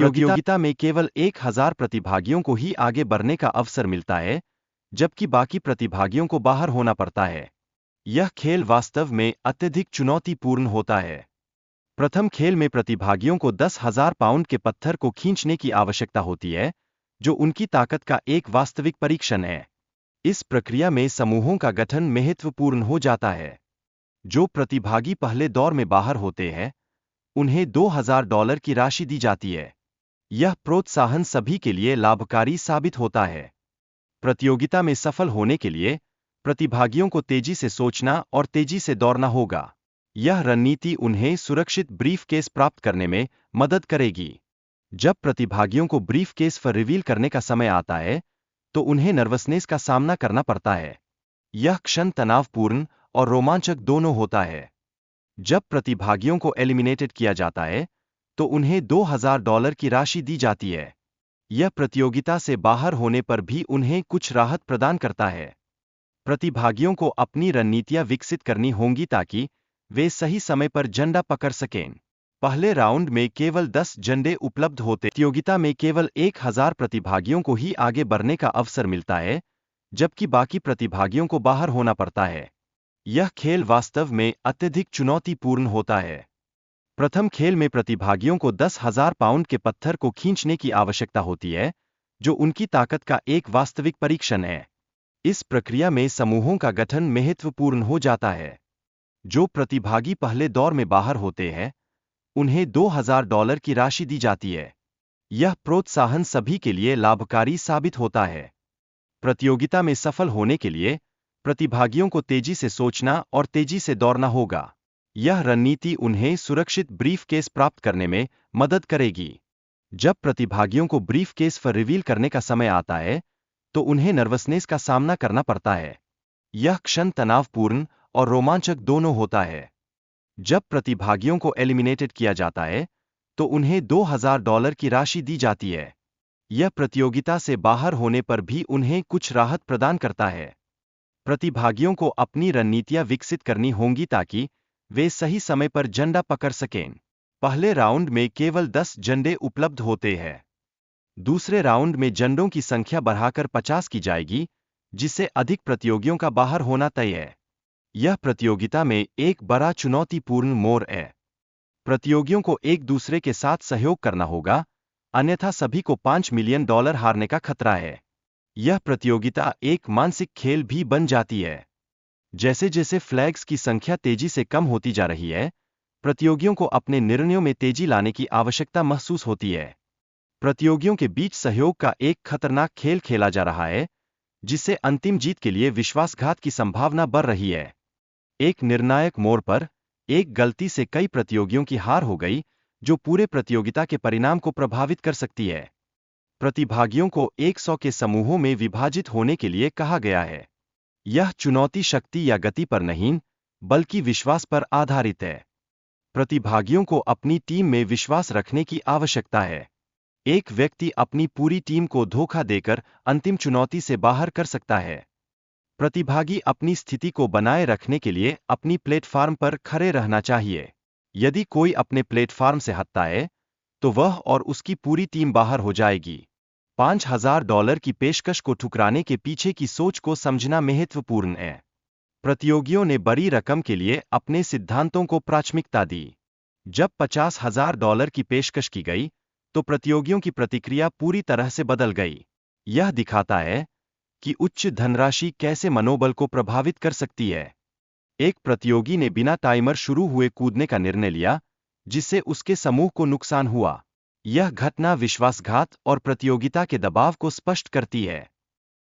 प्रतियोगिता में केवल 1000 प्रतिभागियों को ही आगे बढ़ने का अवसर मिलता है, जबकि बाकी प्रतिभागियों को बाहर होना पड़ता है। यह खेल वास्तव में अत्यधिक चुनौतीपूर्ण होता है। प्रथम खेल में प्रतिभागियों को 10,000 पाउंड के पत्थर को खींचने की आवश्यकता होती है, जो उनकी ताकत का एक वास्तविक परीक्षण है। इस प्रक्रिया में समूहों का गठन महत्वपूर्ण हो जाता है। जो प्रतिभागी पहले दौर में बाहर होते हैं, उन्हें $2,000 की राशि दी जाती है। यह प्रोत्साहन सभी के लिए लाभकारी साबित होता है। प्रतियोगिता में सफल होने के लिए प्रतिभागियों को तेजी से सोचना और तेजी से दौड़ना होगा। यह रणनीति उन्हें सुरक्षित ब्रीफकेस प्राप्त करने में मदद करेगी। जब प्रतिभागियों को ब्रीफकेस पर रिवील करने का समय आता है, तो उन्हें नर्वसनेस का सामना करना पड़ता है। यह क्षण तनावपूर्ण और रोमांचक दोनों होता है। जब प्रतिभागियों को एलिमिनेटेड किया जाता है, तो उन्हें $2,000 की राशि दी जाती है। यह प्रतियोगिता से बाहर होने पर भी उन्हें कुछ राहत प्रदान करता है। प्रतिभागियों को अपनी रणनीतियां विकसित करनी होंगी ताकि वे सही समय पर झंडा पकड़ सकें। पहले राउंड में केवल 10 झंडे उपलब्ध होते। प्रतियोगिता में केवल 1000 प्रतिभागियों को ही आगे बढ़ने का अवसर मिलता है, जबकि बाकी प्रतिभागियों को बाहर होना पड़ता है। यह खेल वास्तव में अत्यधिक चुनौतीपूर्ण होता है। प्रथम खेल में प्रतिभागियों को 10,000 पाउंड के पत्थर को खींचने की आवश्यकता होती है, जो उनकी ताकत का एक वास्तविक परीक्षण है। इस प्रक्रिया में समूहों का गठन महत्वपूर्ण हो जाता है। जो प्रतिभागी पहले दौर में बाहर होते हैं, उन्हें $2,000 की राशि दी जाती है। यह प्रोत्साहन सभी के लिए लाभकारी साबित होता है। प्रतियोगिता में सफल होने के लिए प्रतिभागियों को तेजी से सोचना और तेजी से दौड़ना होगा। यह रणनीति उन्हें सुरक्षित ब्रीफकेस प्राप्त करने में मदद करेगी। जब प्रतिभागियों को ब्रीफकेस पर रिवील करने का समय आता है, तो उन्हें नर्वसनेस का सामना करना पड़ता है। यह क्षण तनावपूर्ण और रोमांचक दोनों होता है। जब प्रतिभागियों को एलिमिनेटेड किया जाता है, तो उन्हें $2,000 की राशि दी जाती है। यह प्रतियोगिता से बाहर होने पर भी उन्हें कुछ राहत प्रदान करता है। प्रतिभागियों को अपनी रणनीतियां विकसित करनी होंगी ताकि वे सही समय पर झंडा पकड़ सकें। पहले राउंड में केवल 10 झंडे उपलब्ध होते हैं। दूसरे राउंड में झंडों की संख्या बढ़ाकर 50 की जाएगी, जिससे अधिक प्रतियोगियों का बाहर होना तय है। यह प्रतियोगिता में एक बड़ा चुनौतीपूर्ण मोड़ है। प्रतियोगियों को एक दूसरे के साथ सहयोग करना होगा, अन्यथा सभी को $5 मिलियन हारने का खतरा है। यह प्रतियोगिता एक मानसिक खेल भी बन जाती है। जैसे जैसे फ्लैग्स की संख्या तेजी से कम होती जा रही है, प्रतियोगियों को अपने निर्णयों में तेजी लाने की आवश्यकता महसूस होती है। प्रतियोगियों के बीच सहयोग का एक खतरनाक खेल खेला जा रहा है, जिससे अंतिम जीत के लिए विश्वासघात की संभावना बढ़ रही है। एक निर्णायक मोड़ पर एक गलती से कई प्रतियोगियों की हार हो गई, जो पूरे प्रतियोगिता के परिणाम को प्रभावित कर सकती है। प्रतिभागियों को 100 के समूहों में विभाजित होने के लिए कहा गया है। यह चुनौती शक्ति या गति पर नहीं, बल्कि विश्वास पर आधारित है। प्रतिभागियों को अपनी टीम में विश्वास रखने की आवश्यकता है। एक व्यक्ति अपनी पूरी टीम को धोखा देकर अंतिम चुनौती से बाहर कर सकता है। प्रतिभागी अपनी स्थिति को बनाए रखने के लिए अपनी प्लेटफॉर्म पर खड़े रहना चाहिए। यदि कोई अपने प्लेटफॉर्म से हटता है, तो वह और उसकी पूरी टीम बाहर हो जाएगी। $5,000 की पेशकश को ठुकराने के पीछे की सोच को समझना महत्वपूर्ण है। प्रतियोगियों ने बड़ी रकम के लिए अपने सिद्धांतों को प्राथमिकता दी। जब $50,000 की पेशकश की गई, तो प्रतियोगियों की प्रतिक्रिया पूरी तरह से बदल गई। यह दिखाता है कि उच्च धनराशि कैसे मनोबल को प्रभावित कर सकती है। एक प्रतियोगी ने बिना टाइमर शुरू हुए कूदने का निर्णय लिया, जिससे उसके समूह को नुकसान हुआ। यह घटना विश्वासघात और प्रतियोगिता के दबाव को स्पष्ट करती है।